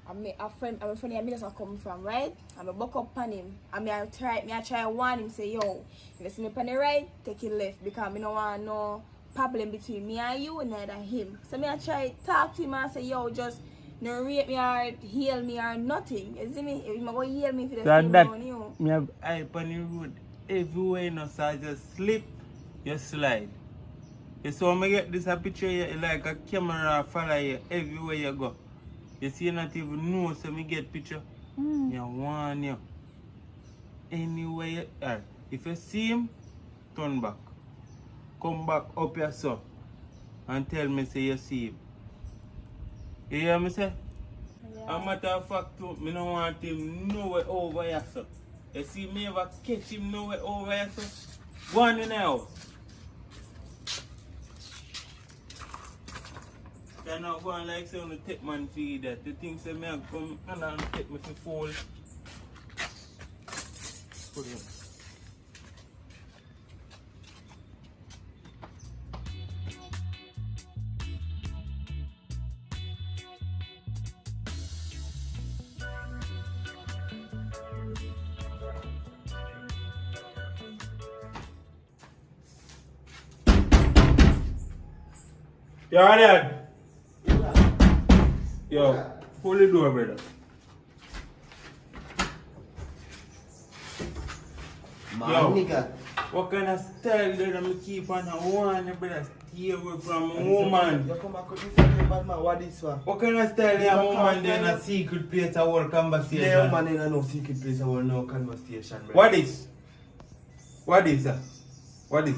I'm a friend of me that's come from, right? I'm a buck up on him. I try warn him, say, yo, if you see me on the right, take it left because I don't want no problem between me and you and neither him. So I try talk to him and say, yo, just no rape me or heal me or nothing. You see me? If you go heal me for the So same that money, you. me have eye on the road everywhere, you know, so I just slip, you slide. You saw me get this a picture here, like a camera follow you everywhere you go. You see, you not even know, so me get picture. Me warn you. Anywhere you are, if you see him, turn back. Come back up your son and tell me say you see him. You hear me say? Yeah. As a matter of fact, too, I don't want him nowhere over here, so. You see me ever catch him nowhere over here, so? Go on in the house. You're not going like say on the take man feed that. The thing say me come and take me to fall. Put it on. You alright? Yo, hold the door, brother. Man, Yo. nigga. What kind of style did I keep on a one, brother? stay away from a woman. You come back with this again, bad man. What this for? What kind of style is a woman there in a secret place of our conversation? Yeah, woman in a no secret place of no conversation, bro. What is? What is that? What is?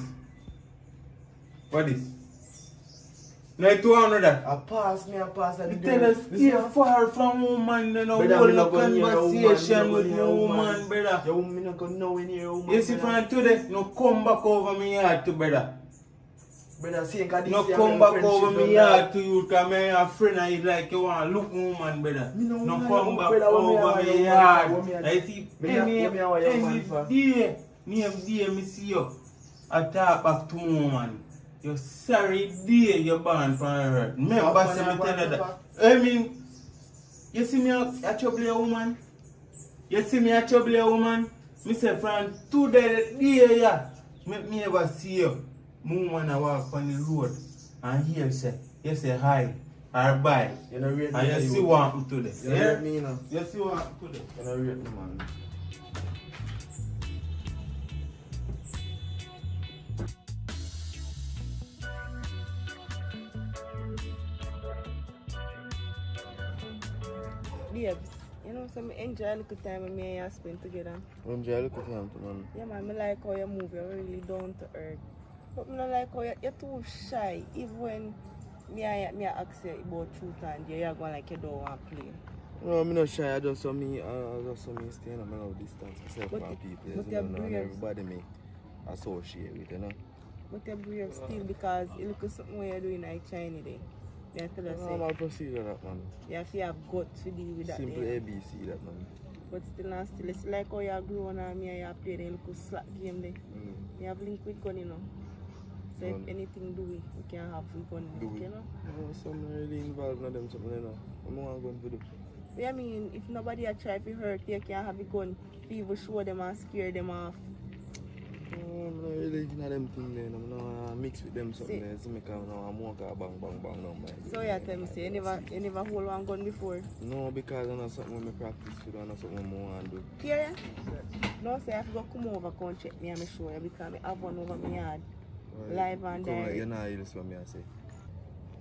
What is? Now you know that. I pass. You tell us stay far from woman, you know, Brother, hold me no not go near a conversation woman, with me no not go near a woman, brother. Your woman not gonna know when you're a woman. You see from today, no come back over me yard to brother. Brother, see, cause this No year come my back over friendship me done yard to you, cause me a friend I like you want look woman, brother. Me no No want come your back brother, what me over want me your yard. man for, what me I see me a- what me a want your man for? name day me see you. I talk back to woman. You sorry day you born from her. Remember So, say me what tell you you that. I mean, you see me a trouble a woman? You see me a trouble a woman? Me say from today yeah. Me ever see you. Woman a walk on the road and hear say, you say hi or bye. You know, rate me. And you see what happened today. You know, rate me, you know. You see what happened today. You know, rate me, man. Babes, you know, so I enjoy a little time with me and you spend together. Enjoy a little time, man. Yeah, man, I like how you move, you're really down to earth. But I don't like how you're too shy. Even when me ask you about truth and you're going like you don't want to play. No, I'm not shy. I just saw me staying at my love distance myself But from it- people. but You you're know, and brave. everybody me associate with, you know. But you're brave still because you look at something you're doing like China day. You have to tell us, Normal procedure, that man. you have to have guts to deal with that. Simple day. ABC, that man. But still not still. It's like how you're grown and me and you play the little slack game there. You have link with gun, you know. So if anything do we can have we gun, Do we? you know. No, some really involved in them something, you know. I'm not going to do. But I mean, if nobody a try to hurt you, can have a gun. People show them and scare them off. No, I'm not really in them thing there. I'm not mix with them something See. there. See me come now, I'm more bang bang bang now, man. So you tell me, say you never hold one gun before. No, because I know something when I practice with, I know something more and do. Here, no say I have to go come over, come check me and me show you because I have one over my yard. Live and Come like direct. you know, you just what me I say.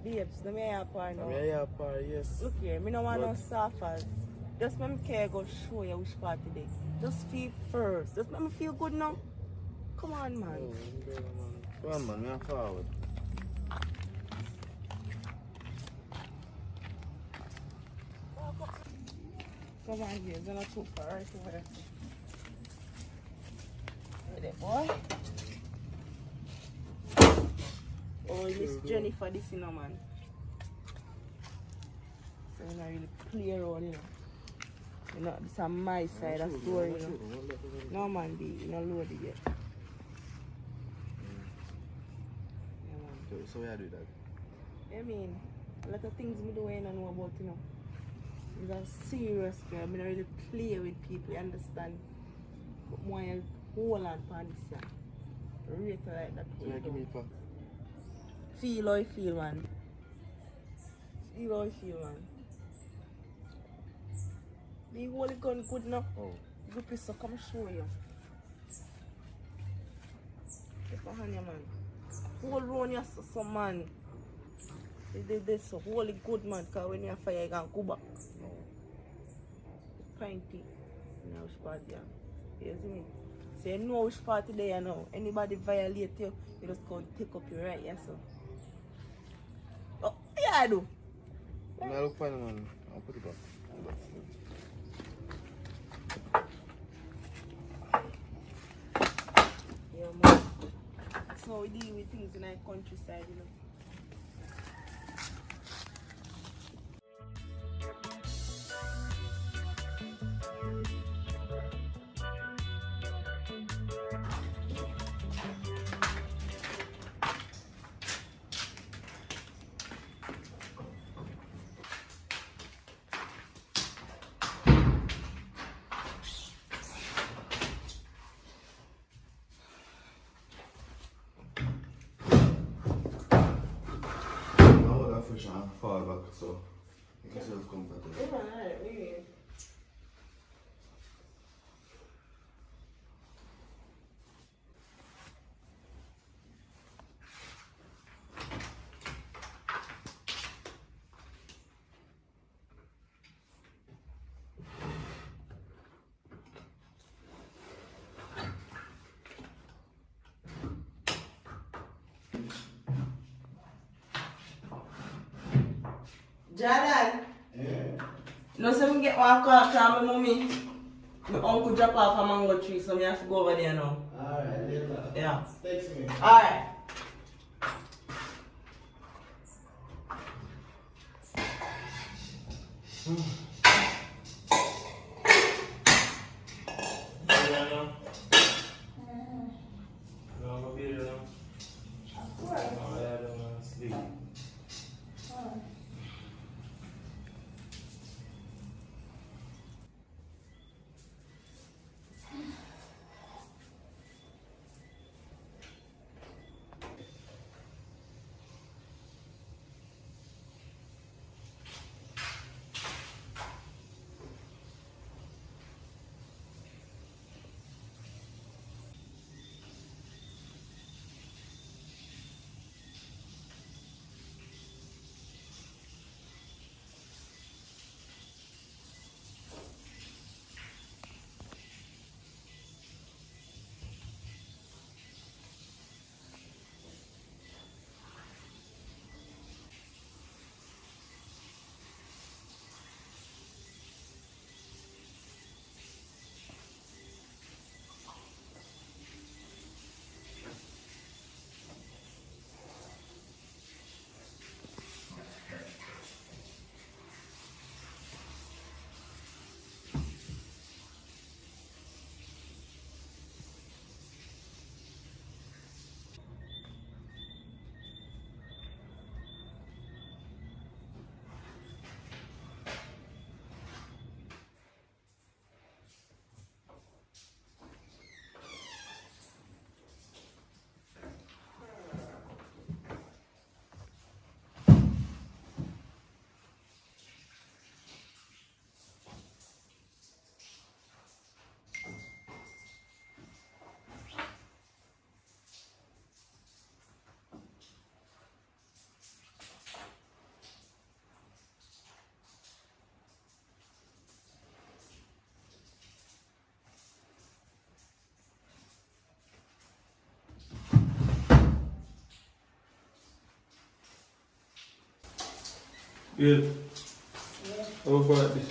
Babes, let me hear your part now. I'm here, yes. Look here, me no want But- no suffers. Just let me care go show you which part today. Just feel first. Just let me feel good now. Come on, man. Come on, man, we are forward. Come on here, it's not too far right over there. Hey there, boy. Oh, this Jennifer, this you know, man. So you're not really clear on, you know. You know, this is my side of the story, you know. No, man, you know, loaded yet. Yeah, man. So where do that? I mean, a lot of things me do I don't know about, you know. It's a serious girl. I don't really play with people, you understand? But more you hold on for this, yeah. Rate her like that. So you give me for? Feel how you feel, man. Feel how you feel, man. The whole gun good enough. Oh. Good piece, so come show you. Take a hand, yeah, man. Hold round your some man. They did this so holy good, man, because when you fire, you can go back. No. Pinty. You know which part, yeah. You see me? So you know which part there, you know. Anybody violate you, you just go and take up your right, yeah, so. Oh, yeah, I do. Now look funny, man. I'll put it back. Yeah, man. So we deal with things in our countryside, you know. Now that fish and fall back, so make yourself comfortable. Jordan. No, so me get one call from my mommy. My uncle drop off a mango tree, so me have to go over there now. Alright, later. Yeah. Text me. Alright. Yeah. How about this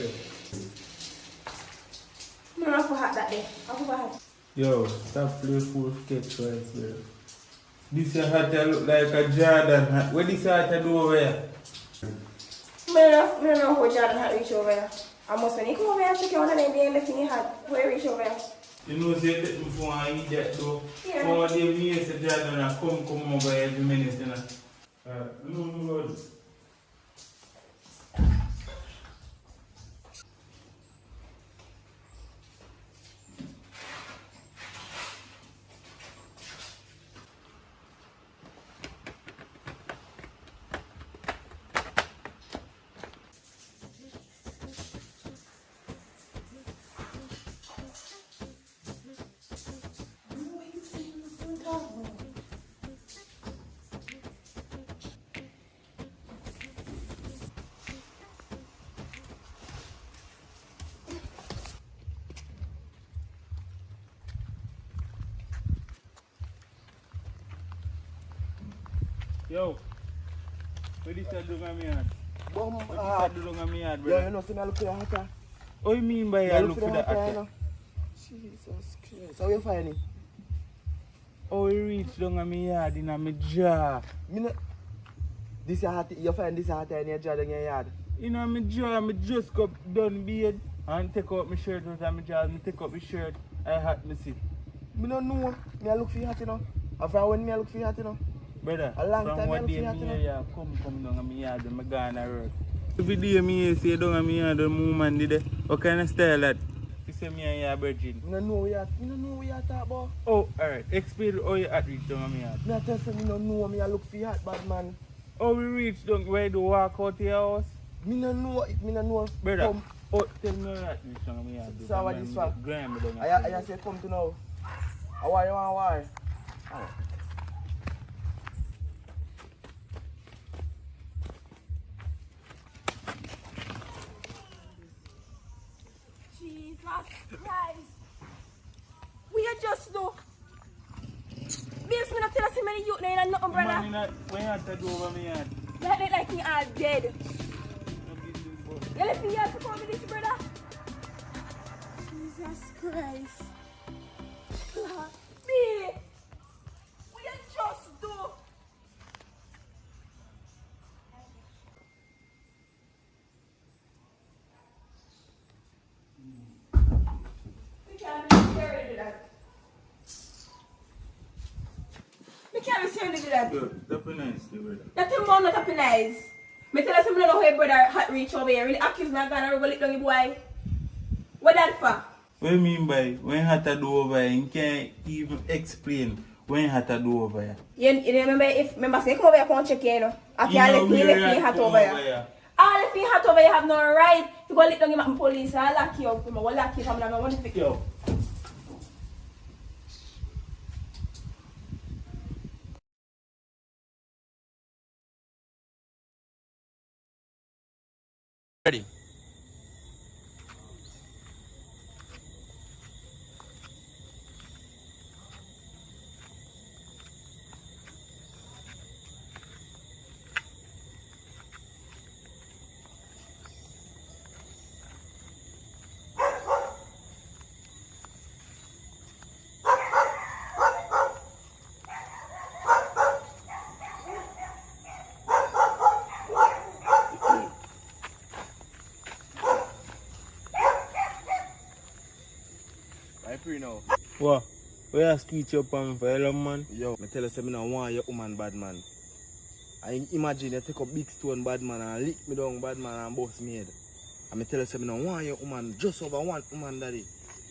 one? I'm not for hat that day. I'll go for hat. Yo, stop playing full sketch right there. This your hat look like a Jordan hat. What this hat do over here? I don't know how Jordan hat reach over here. I must when he come over here, check out one of them being left in your hat. Where reach over here? You know, say that before I eat that though. Yeah. Some of them years the Jordan and come over every minute, you know. No. Yo, what is that doing on me yard? What is that doing on me yard, brother? Yo, you know, see me look for the hatter. What do you mean by I look for the hatter, you hatter? know? Jesus Christ. How you find it? How you reach down on me yard in my jaw? Me no... This your hat, you find this hatter in your jaw in your yard? You know, my jaw, I just got done beard and take out my shirt out of my jaw. I take out my shirt, I hat me see. Me no know. Me I look for your hat, you know. And from when me I look for your hat, you know. Brother, A long from time what I day look for me you, here, come down on me yard and I go on the road. Every day me here say down on me yard the movement did it. What kind of style that? You say me and your virgin. Me no know where you, me no know where you talk about. Oh, alright. Explain how you at reach down on me yard. Me I tell you, me no know. Me I look for your hat, bad man. How we reach down where you walk out to your house? Me no know. Me no know. Brother, Come. oh, tell me how you at reach down on me yard. So what this for? Graham me down. I say come to now. Why you want why? Jesus Christ. We are just do. Bills me not tell us how many youth there and nothing, brother. Man, when you have to do over me yard? That look like he all dead. You left me here to come with this, brother? Jesus Christ. Lord, me. What you just do? We can't be scared to do that. We can't be scared to do that. Yo, that's nice, brother. That thing about not happy nice. Me tell us him no know how your brother hot reach over here. Really accuse me of gonna rub a lick down your boy. What that for? What you mean by when you had to do over here? You can't even explain when you had to do over here. You remember say come over here come check here, you know. After I left me hot over here. I left me hot over here have no right to go lick down your police. I lock you up. I will lock you up. I want to pick you up. Ready? I pray now. What? Where you screech up on for hello, man? Yo, me tell you, say me no want your woman bad man. I imagine you take a big stone bad man and lick me down bad man and bust me head. And me tell you, say me no want your woman just over one woman daddy.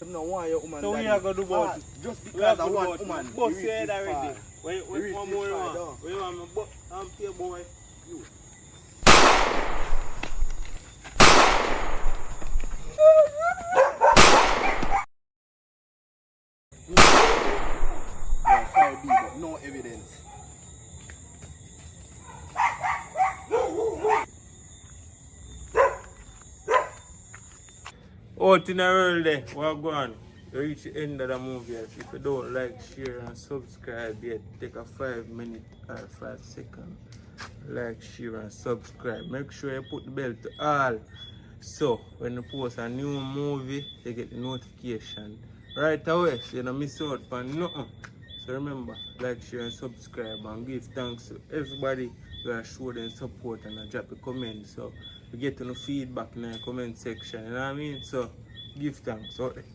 Me no want your woman So daddy. we are going to do about it? Just We because are I going want to do woman. Bust you your head reach this already. far. What reach one this more you far, want? dog. What you want me? I'm here, boy. You. Yeah, sorry, B, but no evidence. Out in the world there, what go on? You reach the end of the movie. If you don't like, share and subscribe yet, take a 5 minute or 5 second. Like, share and subscribe. Make sure you put the bell to all. So when you post a new movie, you get the notification right away. So you don't miss out on nothing. So remember, like, share and subscribe and give thanks to everybody who has showed them support and drop a comment. So we get no feedback in the comment section, you know what I mean? So give thanks. Okay.